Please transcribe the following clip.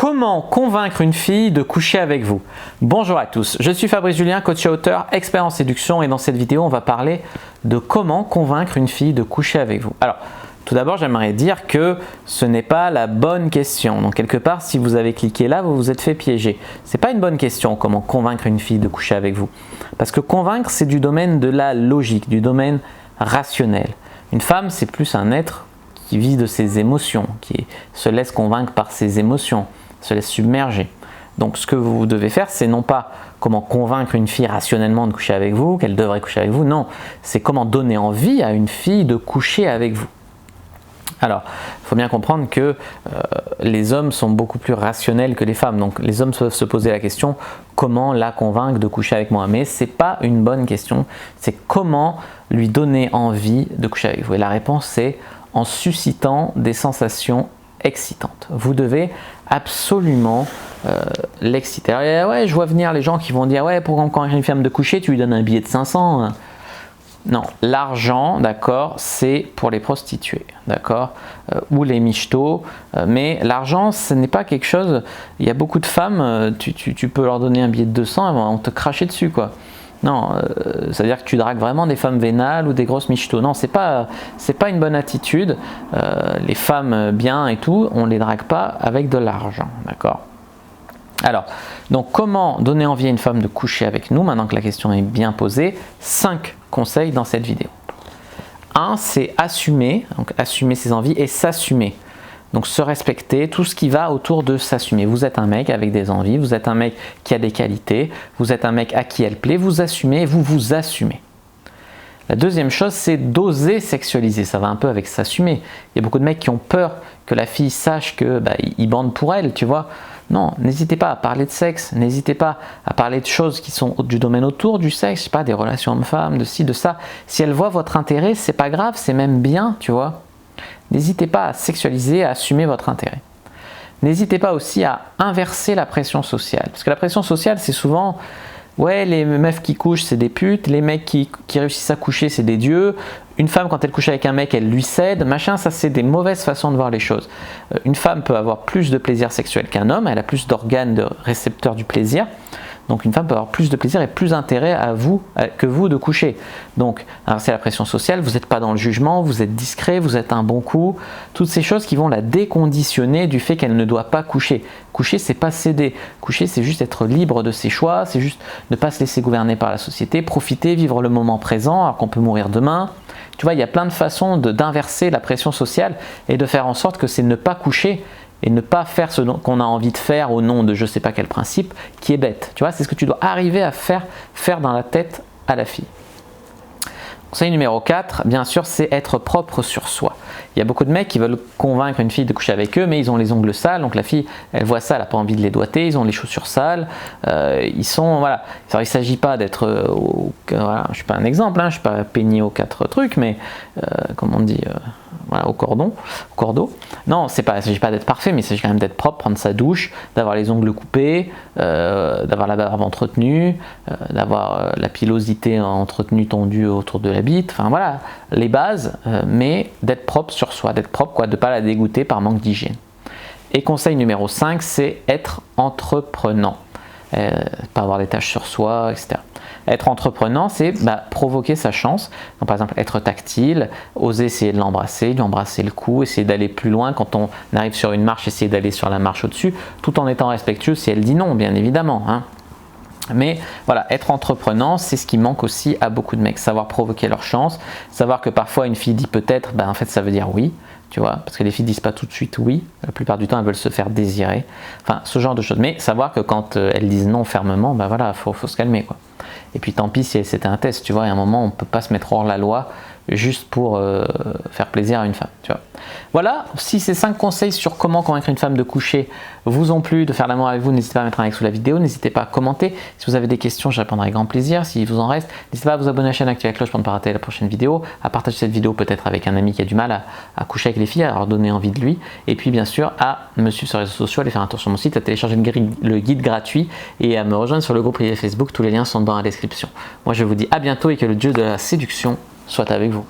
Comment convaincre une fille de coucher avec vous? Bonjour à tous, je suis Fabrice Julien, coach et auteur, expert en séduction, et dans cette vidéo on va parler de comment convaincre une fille de coucher avec vous. Alors tout d'abord j'aimerais dire que ce n'est pas la bonne question, donc quelque part si vous avez cliqué là vous vous êtes fait piéger. C'est pas une bonne question comment convaincre une fille de coucher avec vous, parce que convaincre c'est du domaine de la logique, du domaine rationnel. Une femme c'est plus un être qui vit de ses émotions, qui se laisse convaincre par ses émotions, se laisse submerger. Donc ce que vous devez faire, c'est non pas comment convaincre une fille rationnellement de coucher avec vous, qu'elle devrait coucher avec vous, non, c'est comment donner envie à une fille de coucher avec vous. Alors, il faut bien comprendre que les hommes sont beaucoup plus rationnels que les femmes, donc les hommes peuvent se poser la question comment la convaincre de coucher avec moi, mais ce n'est pas une bonne question, c'est comment lui donner envie de coucher avec vous. Et la réponse c'est en suscitant des sensations excitantes. Vous devez absolument l'exciter. Alors, ouais, je vois venir les gens qui vont dire ouais, pour quand une femme de coucher, tu lui donnes un billet de 500. Non, l'argent, d'accord, c'est pour les prostituées, d'accord, ou les michetots, mais l'argent, ce n'est pas quelque chose. Il y a beaucoup de femmes, tu peux leur donner un billet de 200, elles vont te cracher dessus, quoi. Non, ça veut dire que tu dragues vraiment des femmes vénales ou des grosses michetots. Non, c'est pas une bonne attitude. Les femmes bien et tout, on les drague pas avec de l'argent, d'accord. Alors, donc comment donner envie à une femme de coucher avec nous, maintenant que la question est bien posée? 5 conseils dans cette vidéo. 1, c'est assumer, donc assumer ses envies et s'assumer. Donc se respecter, tout ce qui va autour de s'assumer. Vous êtes un mec avec des envies, vous êtes un mec qui a des qualités, vous êtes un mec à qui elle plaît, vous assumez, vous vous assumez. La deuxième chose, c'est d'oser sexualiser. Ça va un peu avec s'assumer. Il y a beaucoup de mecs qui ont peur que la fille sache que ils bandent pour elle, tu vois. Non, n'hésitez pas à parler de sexe, n'hésitez pas à parler de choses qui sont du domaine autour du sexe, je sais pas, des relations hommes-femmes, de ci, de ça. Si elle voit votre intérêt, c'est pas grave, c'est même bien, tu vois. N'hésitez pas à sexualiser, à assumer votre intérêt. N'hésitez pas aussi à inverser la pression sociale. Parce que la pression sociale, c'est souvent, ouais, les meufs qui couchent, c'est des putes, les mecs qui réussissent à coucher, c'est des dieux. Une femme, quand elle couche avec un mec, elle lui cède, machin, ça c'est des mauvaises façons de voir les choses. Une femme peut avoir plus de plaisir sexuel qu'un homme, elle a plus d'organes de récepteurs du plaisir. Donc une femme peut avoir plus de plaisir et plus intérêt que vous de coucher. Donc c'est la pression sociale, vous n'êtes pas dans le jugement, vous êtes discret, vous êtes un bon coup. Toutes ces choses qui vont la déconditionner du fait qu'elle ne doit pas coucher. Coucher, c'est pas céder. Coucher, c'est juste être libre de ses choix, c'est juste ne pas se laisser gouverner par la société, profiter, vivre le moment présent alors qu'on peut mourir demain. Tu vois, il y a plein de façons d'inverser la pression sociale et de faire en sorte que c'est ne pas coucher et ne pas faire ce qu'on a envie de faire au nom de je sais pas quel principe qui est bête. Tu vois, c'est ce que tu dois arriver à faire dans la tête à la fille. Conseil numéro 4, bien sûr, c'est être propre sur soi. Il y a beaucoup de mecs qui veulent convaincre une fille de coucher avec eux, mais ils ont les ongles sales, donc la fille, elle voit ça, elle n'a pas envie de les doigter, ils ont les chaussures sales, ils sont, voilà. Alors, il ne s'agit pas d'être, voilà, je ne suis pas un exemple, je ne suis pas peigné aux 4 trucs, mais, comme on dit, voilà, au cordeau. Non, il ne s'agit pas d'être parfait, mais il s'agit quand même d'être propre, prendre sa douche, d'avoir les ongles coupés, d'avoir la barbe entretenue, d'avoir la pilosité entretenue, tendue autour de la bite, enfin voilà, les bases, mais d'être propre sur soi, d'être propre, quoi, de ne pas la dégoûter par manque d'hygiène. Et conseil numéro 5, c'est être entreprenant. Pas avoir des taches sur soi, etc. Être entreprenant, c'est provoquer sa chance. Donc, par exemple, être tactile, oser essayer de l'embrasser, lui embrasser le cou, essayer d'aller plus loin quand on arrive sur une marche, essayer d'aller sur la marche au-dessus, tout en étant respectueux si elle dit non, bien évidemment. Mais voilà, être entreprenant, c'est ce qui manque aussi à beaucoup de mecs, savoir provoquer leur chance, savoir que parfois une fille dit peut-être, en fait ça veut dire oui, tu vois, parce que les filles disent pas tout de suite oui, la plupart du temps elles veulent se faire désirer, enfin ce genre de choses, mais savoir que quand elles disent non fermement, voilà, faut se calmer, quoi. Et puis tant pis si c'était un test, tu vois, il y a un moment on peut pas se mettre hors la loi juste pour faire plaisir à une femme, tu vois. Voilà, si ces 5 conseils sur comment convaincre une femme de coucher vous ont plu, de faire l'amour avec vous, n'hésitez pas à mettre un like sous la vidéo, n'hésitez pas à commenter. Si vous avez des questions, je répondrai avec grand plaisir. S'il vous en reste, n'hésitez pas à vous abonner à la chaîne, activer la cloche pour ne pas rater la prochaine vidéo, à partager cette vidéo peut-être avec un ami qui a du mal à coucher avec les filles, à leur donner envie de lui, et puis bien sûr à me suivre sur les réseaux sociaux, à aller faire un tour sur mon site, à télécharger le guide gratuit et à me rejoindre sur le groupe privé Facebook. Tous les liens sont dans la description. Moi je vous dis à bientôt et que le dieu de la séduction soit avec vous.